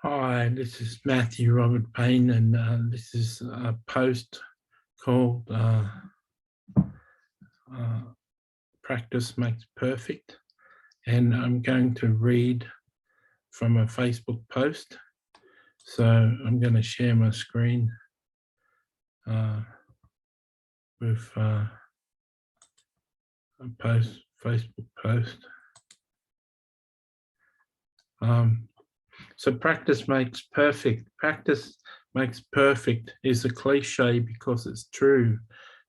Hi, this is Matthew Robert Payne, and this is a post called uh, Practice Makes Perfect. And I'm going to read from a Facebook post. So I'm going to share my screen with a Facebook post. So practice makes perfect. Practice makes perfect is a cliche because it's true.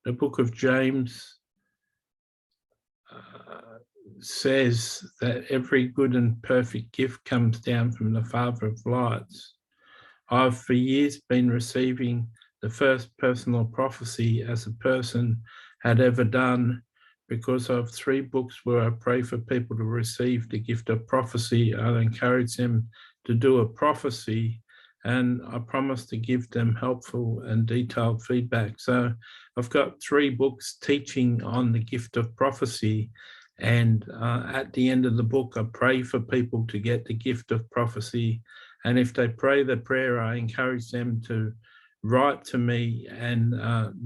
The book of James says that every good and perfect gift comes down from the Father of lights. I've for years been receiving the first personal prophecy as a person had ever done, because of 3 books where I pray for people to receive the gift of prophecy. I'll encourage them to do a prophecy, and I promise to give them helpful and detailed feedback. So I've got 3 books teaching on the gift of prophecy, and at the end of the book, I pray for people to get the gift of prophecy. And if they pray the prayer, I encourage them to write to me and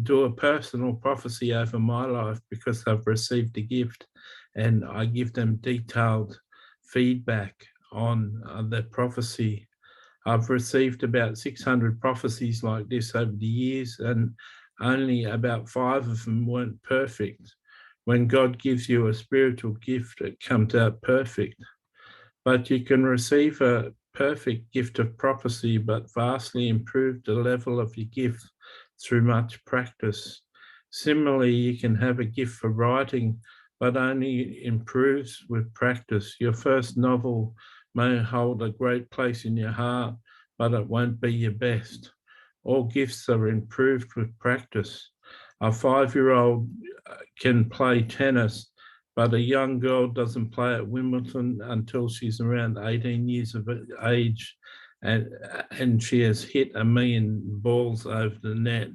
do a personal prophecy over my life, because they've received the gift, and I give them detailed feedback on their prophecy. I've received about 600 prophecies like this over the years, and only about 5 of them weren't perfect. When God gives you a spiritual gift, it comes out perfect. But you can receive a perfect gift of prophecy, but vastly improve the level of your gift through much practice. Similarly, you can have a gift for writing, but only improves with practice. Your first novel may hold a great place in your heart, but it won't be your best. All gifts are improved with practice. A 5-year-old can play tennis, but a young girl doesn't play at Wimbledon until she's around 18 years of age, and she has hit 1,000,000 balls over the net.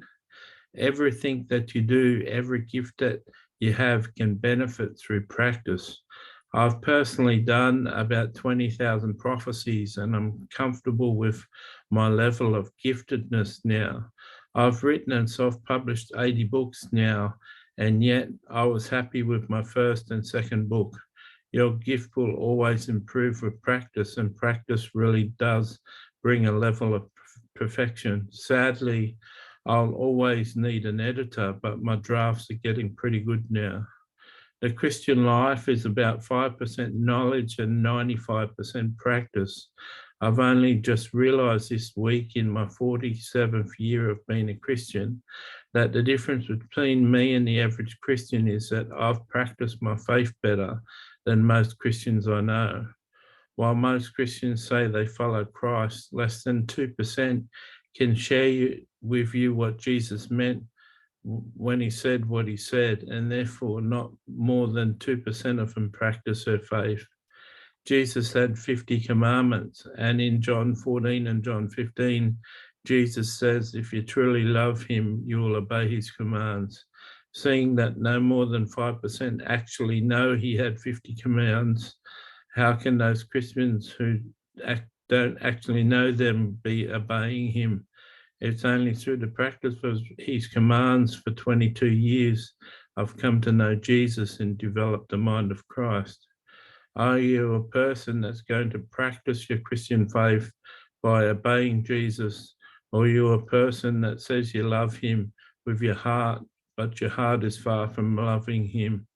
Everything that you do, every gift that you have, can benefit through practice. I've personally done about 20,000 prophecies, and I'm comfortable with my level of giftedness now. I've written and self-published 80 books now, and yet I was happy with my first and second book. Your gift will always improve with practice, and practice really does bring a level of perfection. Sadly, I'll always need an editor, but my drafts are getting pretty good now. The Christian life is about 5% knowledge and 95% practice. I've only just realized this week, in my 47th year of being a Christian, that the difference between me and the average Christian is that I've practiced my faith better than most Christians I know. While most Christians say they follow Christ, less than 2% can share with you what Jesus meant when he said what he said, and therefore not more than 2% of them practice their faith. Jesus had 50 commandments, and in John 14 and John 15, Jesus says, if you truly love him, you will obey his commands. Seeing that no more than 5% actually know he had 50 commands, how can those Christians who don't actually know them be obeying him? It's only through the practice of his commands for 22 years I've come to know Jesus and developed the mind of Christ. Are you a person that's going to practice your Christian faith by obeying Jesus, or are you a person that says you love him with your heart, but your heart is far from loving him?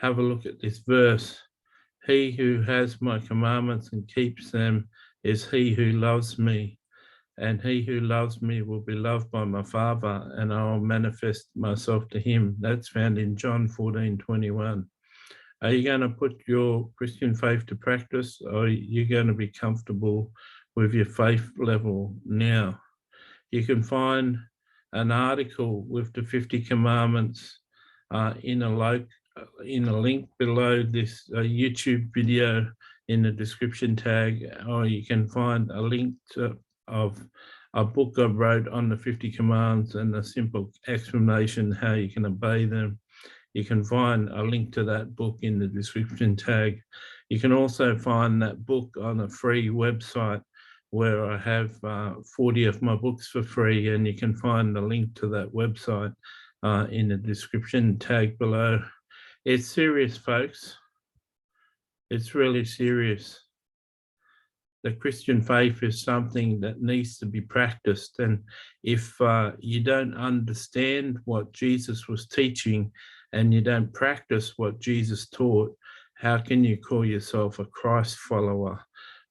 Have a look at this verse. He who has my commandments and keeps them is he who loves me, and he who loves me will be loved by my Father, and I will manifest myself to him. That's found in John 14:21. Are you going to put your Christian faith to practice, or are you going to be comfortable with your faith level now? You can find an article with the 50 commandments in a link below this YouTube video in the description tag, or you can find a link of a book I wrote on the 50 commands and a simple explanation how you can obey them. You can find a link to that book in the description tag. You can also find that book on a free website where I have 40 of my books for free, and you can find the link to that website in the description tag below. It's serious, folks. It's really serious. The Christian faith is something that needs to be practiced. And if you don't understand what Jesus was teaching and you don't practice what Jesus taught, how can you call yourself a Christ follower?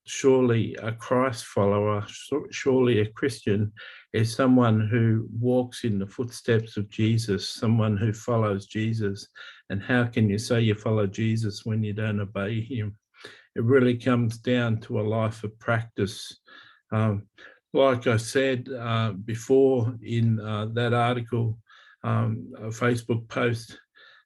Surely a Christ follower, surely a Christian is someone who walks in the footsteps of Jesus, someone who follows Jesus. And how can you say you follow Jesus when you don't obey him? It really comes down to a life of practice. Like I said before in that article, a Facebook post,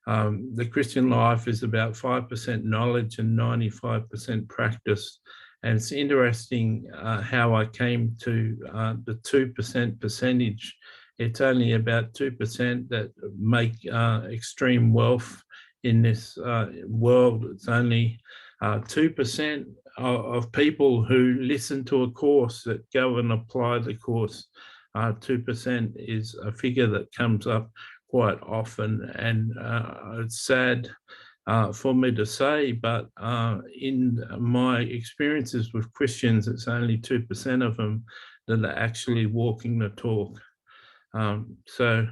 the Christian life is about 5% knowledge and 95% practice. And it's interesting how I came to the 2% percentage. It's only about 2% that make extreme wealth in this world. It's only 2% of people who listen to a course that go and apply the course. 2% is a figure that comes up quite often, and it's sad for me to say, but in my experiences with Christians, it's only 2% of them that are actually walking the talk. So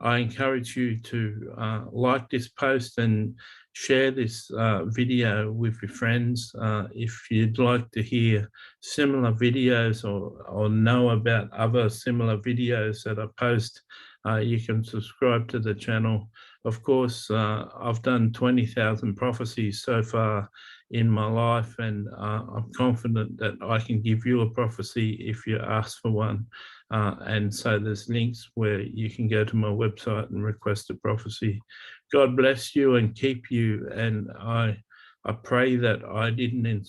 I encourage you to like this post and share this video with your friends. If you'd like to hear similar videos or know about other similar videos that I post, you can subscribe to the channel. Of course, I've done 20,000 prophecies so far in my life, and I'm confident that I can give you a prophecy if you ask for one. And so there's links where you can go to my website and request a prophecy. God bless you and keep you. And I pray that I didn't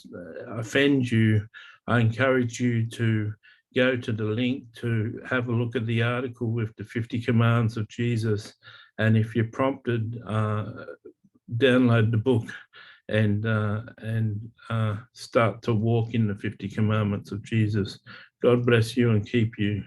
offend you. I encourage you to go to the link to have a look at the article with the 50 commands of Jesus. And if you're prompted, download the book and start to walk in the 50 commandments of Jesus. God bless you and keep you.